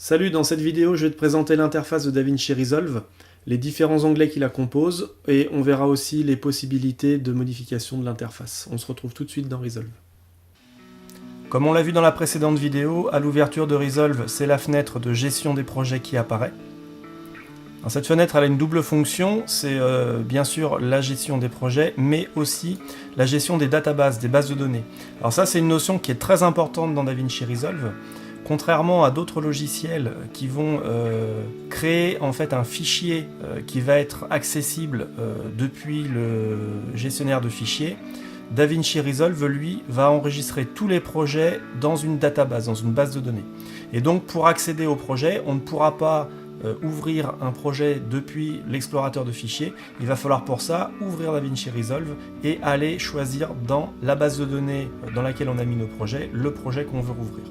Salut, dans cette vidéo, je vais te présenter l'interface de DaVinci Resolve, les différents onglets qui la composent, et on verra aussi les possibilités de modification de l'interface. On se retrouve tout de suite dans Resolve. Comme on l'a vu dans la précédente vidéo, à l'ouverture de Resolve, c'est la fenêtre de gestion des projets qui apparaît. Alors, cette fenêtre elle a une double fonction, c'est bien sûr la gestion des projets, mais aussi la gestion des databases, des bases de données. Alors ça, c'est une notion qui est très importante dans DaVinci Resolve. Contrairement à d'autres logiciels qui vont créer en fait un fichier qui va être accessible depuis le gestionnaire de fichiers, DaVinci Resolve, lui, va enregistrer tous les projets dans une database, dans une base de données. Et donc, pour accéder au projet, on ne pourra pas ouvrir un projet depuis l'explorateur de fichiers. Il va falloir pour ça ouvrir DaVinci Resolve et aller choisir dans la base de données dans laquelle on a mis nos projets, le projet qu'on veut rouvrir.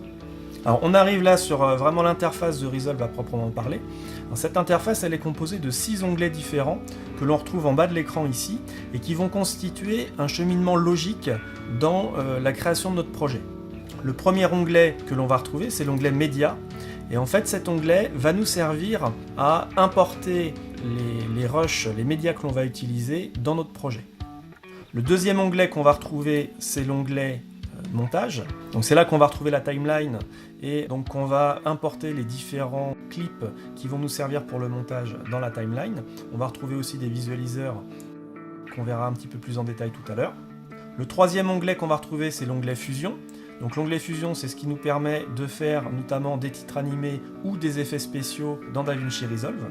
Alors on arrive là sur vraiment l'interface de Resolve à proprement parler. Alors, cette interface elle est composée de 6 onglets différents que l'on retrouve en bas de l'écran ici et qui vont constituer un cheminement logique dans la création de notre projet. Le premier onglet que l'on va retrouver c'est l'onglet Média et en fait cet onglet va nous servir à importer les rushs, les médias que l'on va utiliser dans notre projet. Le deuxième onglet qu'on va retrouver c'est l'onglet montage. Donc c'est là qu'on va retrouver la timeline et donc on va importer les différents clips qui vont nous servir pour le montage dans la timeline. On va retrouver aussi des visualiseurs qu'on verra un petit peu plus en détail tout à l'heure. Le troisième onglet qu'on va retrouver c'est l'onglet fusion. Donc l'onglet fusion c'est ce qui nous permet de faire notamment des titres animés ou des effets spéciaux dans DaVinci Resolve.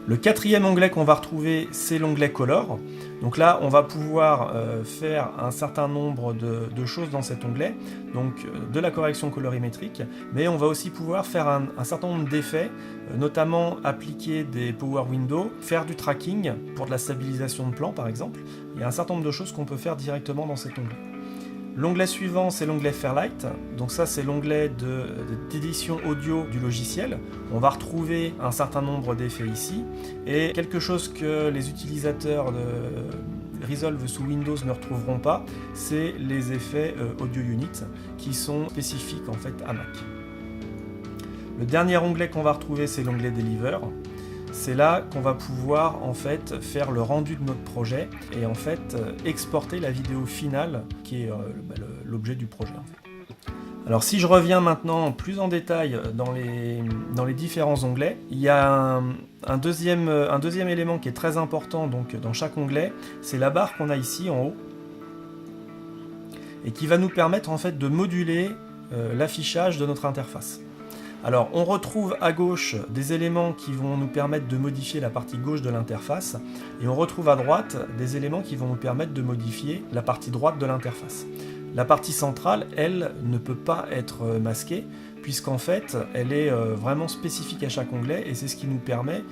Le quatrième onglet qu'on va retrouver, c'est l'onglet Color. Donc là, on va pouvoir faire un certain nombre de choses dans cet onglet, donc de la correction colorimétrique, mais on va aussi pouvoir faire un certain nombre d'effets, notamment appliquer des Power Windows, faire du tracking pour de la stabilisation de plan par exemple. Il y a un certain nombre de choses qu'on peut faire directement dans cet onglet. L'onglet suivant, c'est l'onglet Fairlight. Donc ça, c'est l'onglet d'édition audio du logiciel. On va retrouver un certain nombre d'effets ici. Et quelque chose que les utilisateurs de Resolve sous Windows ne retrouveront pas, c'est les effets Audio Unit qui sont spécifiques en fait à Mac. Le dernier onglet qu'on va retrouver, c'est l'onglet Deliver. C'est là qu'on va pouvoir en fait faire le rendu de notre projet et en fait exporter la vidéo finale qui est l'objet du projet. En fait. Alors si je reviens maintenant plus en détail dans les différents onglets, il y a un deuxième élément qui est très important donc, dans chaque onglet, c'est la barre qu'on a ici en haut et qui va nous permettre en fait de moduler l'affichage de notre interface. Alors on retrouve à gauche des éléments qui vont nous permettre de modifier la partie gauche de l'interface et on retrouve à droite des éléments qui vont nous permettre de modifier la partie droite de l'interface. La partie centrale, elle, ne peut pas être masquée puisqu'en fait elle est vraiment spécifique à chaque onglet et c'est ce qui nous permet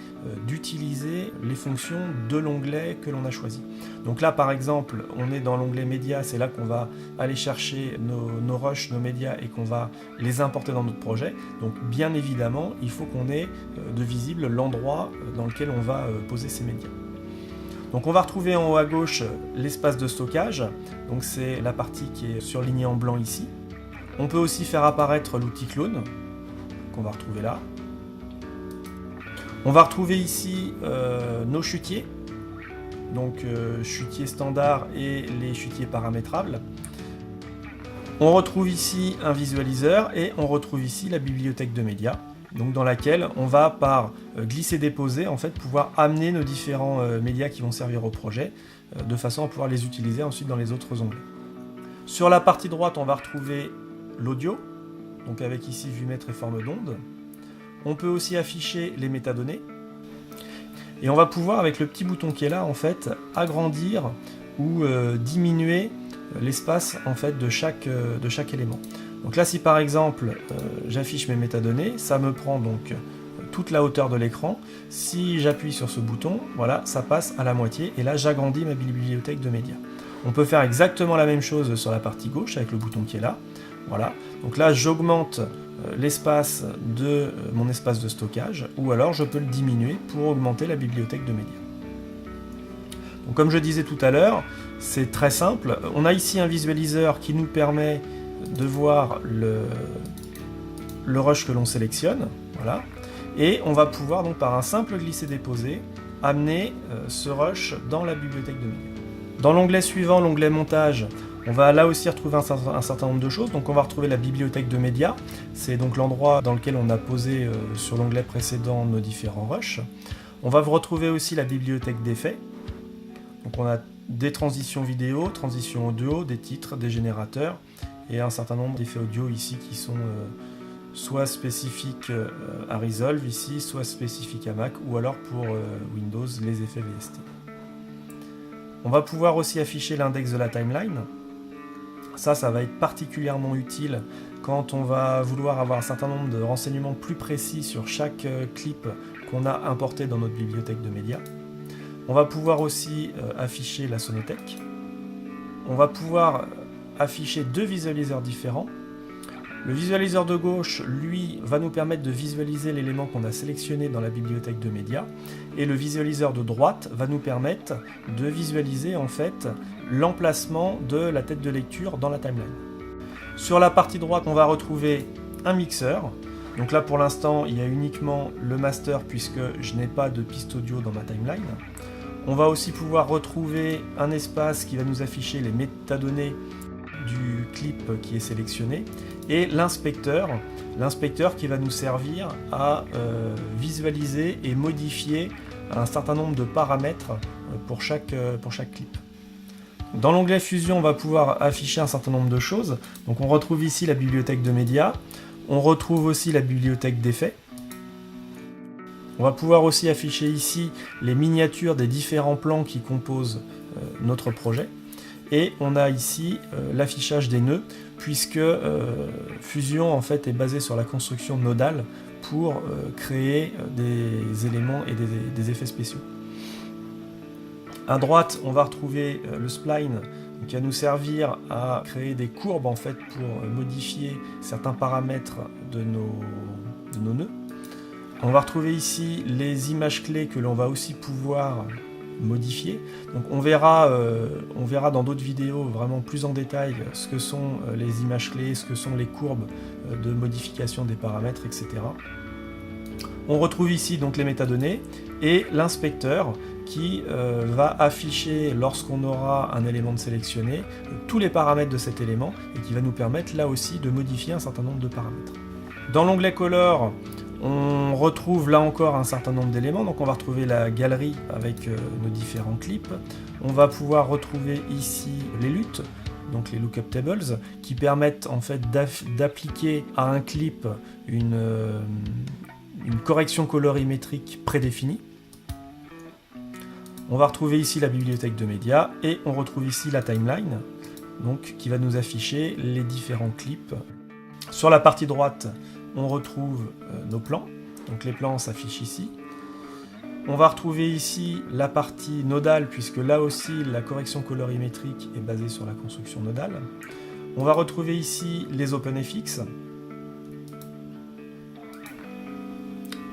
d'utiliser les fonctions de l'onglet que l'on a choisi. Donc là par exemple on est dans l'onglet médias, c'est là qu'on va aller chercher nos rushs, nos médias et qu'on va les importer dans notre projet. Donc bien évidemment il faut qu'on ait de visible l'endroit dans lequel on va poser ces médias. Donc on va retrouver en haut à gauche l'espace de stockage, donc c'est la partie qui est surlignée en blanc ici. On peut aussi faire apparaître l'outil clone, qu'on va retrouver là. On va retrouver ici nos chutiers, donc chutiers standard et les chutiers paramétrables. On retrouve ici un visualiseur et on retrouve ici la bibliothèque de médias, donc dans laquelle on va par glisser-déposer en fait pouvoir amener nos différents médias qui vont servir au projet, de façon à pouvoir les utiliser ensuite dans les autres onglets. Sur la partie droite, on va retrouver l'audio, donc avec ici vumètre et forme d'onde. On peut aussi afficher les métadonnées. Et on va pouvoir, avec le petit bouton qui est là, en fait, agrandir ou diminuer l'espace en fait, de chaque élément. Donc là, si par exemple, j'affiche mes métadonnées, ça me prend donc toute la hauteur de l'écran. Si j'appuie sur ce bouton, voilà, ça passe à la moitié. Et là, j'agrandis ma bibliothèque de médias. On peut faire exactement la même chose sur la partie gauche avec le bouton qui est là. Voilà, donc là j'augmente l'espace de mon espace de stockage ou alors je peux le diminuer pour augmenter la bibliothèque de médias. Donc comme je disais tout à l'heure, c'est très simple. On a ici un visualiseur qui nous permet de voir le rush que l'on sélectionne. Voilà. Et on va pouvoir donc par un simple glisser-déposer amener ce rush dans la bibliothèque de médias. Dans l'onglet suivant, l'onglet montage, on va là aussi retrouver un certain nombre de choses. Donc on va retrouver la bibliothèque de médias. C'est donc l'endroit dans lequel on a posé sur l'onglet précédent nos différents rushs. On va retrouver aussi la bibliothèque d'effets. Donc on a des transitions vidéo, transitions audio, des titres, des générateurs et un certain nombre d'effets audio ici qui sont soit spécifiques à Resolve ici, soit spécifiques à Mac ou alors pour Windows les effets VST. On va pouvoir aussi afficher l'index de la timeline. Ça va être particulièrement utile quand on va vouloir avoir un certain nombre de renseignements plus précis sur chaque clip qu'on a importé dans notre bibliothèque de médias. On va pouvoir aussi afficher la sonothèque. On va pouvoir afficher deux visualiseurs différents. Le visualiseur de gauche, lui, va nous permettre de visualiser l'élément qu'on a sélectionné dans la bibliothèque de médias. Et le visualiseur de droite va nous permettre de visualiser en fait l'emplacement de la tête de lecture dans la timeline. Sur la partie droite, on va retrouver un mixeur. Donc là, pour l'instant, il y a uniquement le master puisque je n'ai pas de piste audio dans ma timeline. On va aussi pouvoir retrouver un espace qui va nous afficher les métadonnées du clip qui est sélectionné et l'inspecteur qui va nous servir à visualiser et modifier un certain nombre de paramètres pour chaque clip. Dans l'onglet Fusion, on va pouvoir afficher un certain nombre de choses. Donc on retrouve ici la bibliothèque de médias, on retrouve aussi la bibliothèque d'effets. On va pouvoir aussi afficher ici les miniatures des différents plans qui composent notre projet. Et on a ici l'affichage des nœuds, puisque Fusion en fait est basé sur la construction nodale pour créer des éléments et des effets spéciaux. À droite, on va retrouver le spline qui va nous servir à créer des courbes en fait pour modifier certains paramètres de nos nœuds. On va retrouver ici les images clés que l'on va aussi pouvoir modifier. Donc on verra dans d'autres vidéos vraiment plus en détail ce que sont les images clés, ce que sont les courbes de modification des paramètres, etc. On retrouve ici donc les métadonnées et l'inspecteur qui va afficher, lorsqu'on aura un élément de sélectionné, tous les paramètres de cet élément et qui va nous permettre là aussi de modifier un certain nombre de paramètres. Dans l'onglet Color, on retrouve là encore un certain nombre d'éléments, donc on va retrouver la galerie avec nos différents clips. On va pouvoir retrouver ici les LUT, donc les Lookup Tables, qui permettent en fait d'appliquer à un clip une correction colorimétrique prédéfinie. On va retrouver ici la bibliothèque de médias et on retrouve ici la timeline, donc qui va nous afficher les différents clips. Sur la partie droite, on retrouve nos plans, donc les plans s'affichent ici. On va retrouver ici la partie nodale, puisque là aussi la correction colorimétrique est basée sur la construction nodale. On va retrouver ici les OpenFX.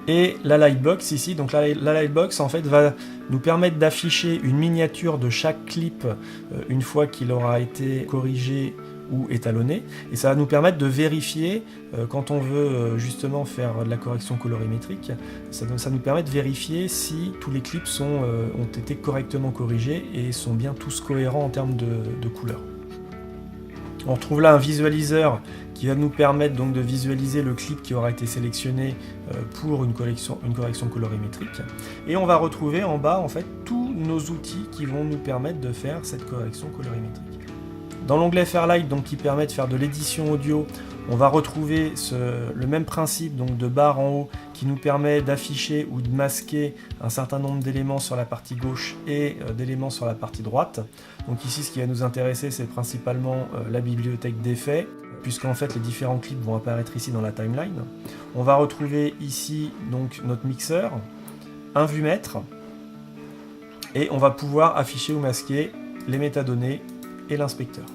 Et la Lightbox ici, donc la Lightbox en fait va nous permettre d'afficher une miniature de chaque clip une fois qu'il aura été corrigé ou étalonné, et ça va nous permettre de vérifier quand on veut justement faire de la correction colorimétrique, ça nous permet de vérifier si tous les clips ont été correctement corrigés et sont bien tous cohérents en termes de couleurs. On retrouve là un visualiseur qui va nous permettre donc de visualiser le clip qui aura été sélectionné pour une correction colorimétrique. Et on va retrouver en bas en fait tous nos outils qui vont nous permettre de faire cette correction colorimétrique. Dans l'onglet Fairlight, donc, qui permet de faire de l'édition audio, on va retrouver le même principe donc, de barre en haut qui nous permet d'afficher ou de masquer un certain nombre d'éléments sur la partie gauche et d'éléments sur la partie droite. Donc ici, ce qui va nous intéresser, c'est principalement la bibliothèque d'effets, puisqu'en fait les différents clips vont apparaître ici dans la timeline. On va retrouver ici donc notre mixeur, un vumètre, et on va pouvoir afficher ou masquer les métadonnées et l'inspecteur.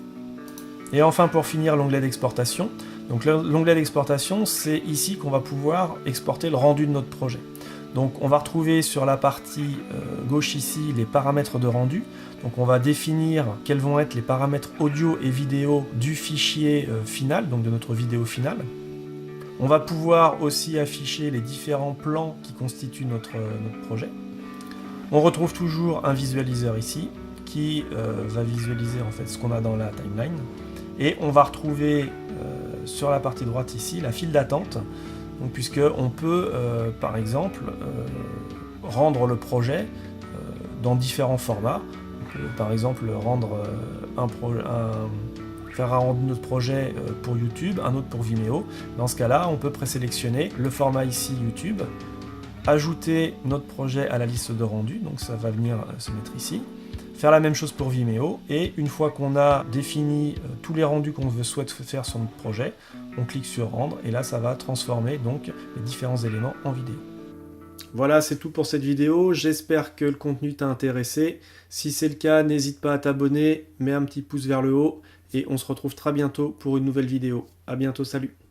Et enfin, pour finir, l'onglet d'exportation. Donc l'onglet d'exportation, c'est ici qu'on va pouvoir exporter le rendu de notre projet. Donc on va retrouver sur la partie gauche ici les paramètres de rendu. Donc on va définir quels vont être les paramètres audio et vidéo du fichier final, donc de notre vidéo finale. On va pouvoir aussi afficher les différents plans qui constituent notre projet. On retrouve toujours un visualiseur ici qui va visualiser en fait ce qu'on a dans la timeline. Et on va retrouver sur la partie droite ici la file d'attente, puisque on peut par exemple rendre le projet dans différents formats. On peut par exemple rendre faire un rendu de notre projet pour YouTube, un autre pour Vimeo. Dans ce cas-là, on peut présélectionner le format ici YouTube, ajouter notre projet à la liste de rendus, donc ça va venir se mettre ici. Faire la même chose pour Vimeo, et une fois qu'on a défini tous les rendus qu'on souhaite faire sur notre projet, on clique sur rendre, et là ça va transformer donc les différents éléments en vidéo. Voilà, c'est tout pour cette vidéo, j'espère que le contenu t'a intéressé. Si c'est le cas, n'hésite pas à t'abonner, mets un petit pouce vers le haut, et on se retrouve très bientôt pour une nouvelle vidéo. À bientôt, salut!